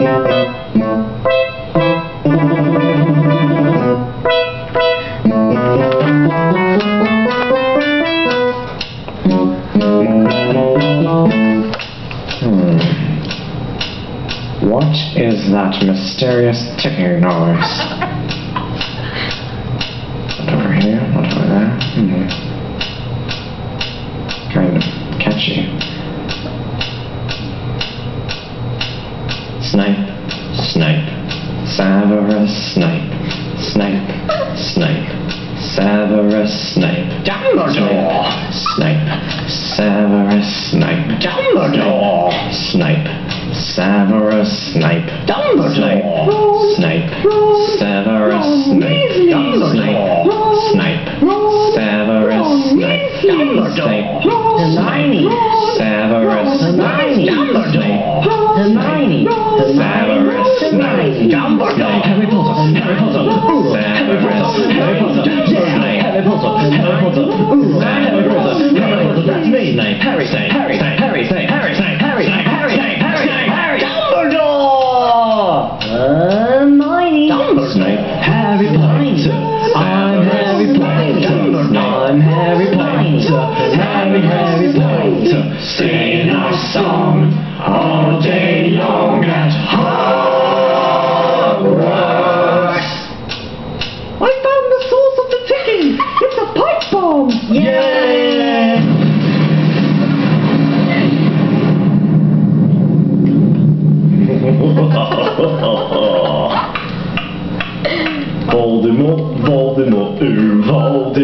What is that mysterious ticking noise? Not over here, not over there. Kind of catchy. Snipe, snipe, Severus Snape. Snape, Snape, Severus Snape. Dumbledore! Snape, Severus Snape. Dumbledore! Snape, Severus Snape. Dumbledore! Snape, Severus Snape. Dumbledore! Snape, Severus Snape. Dumbledore! Hermione! Severus Hermione! Dumbledore! Hermione! Severus Snape. Dumbledore! Harry Potter! Harry Potter! Harry Potter! Harry Potter! Harry Potter! Harry Potter! Harry Potter! Harry Potter! That's me! Snape! Harry! Snape! Harry! Snape! Harry! Snape! Harry! Snape! Harry! Snape! Harry! Snape! Harry! Snape! Harry! Dumbledore! Hermione! Snape. Harry Potter! I'm Harry Potter! I'm Harry Potter! Harry Potter! Singing our song all day long at Hogwarts! I found the source of the ticking! It's a pipe bomb! Yay! Voldemort, Voldemort, ooh, Voldemort.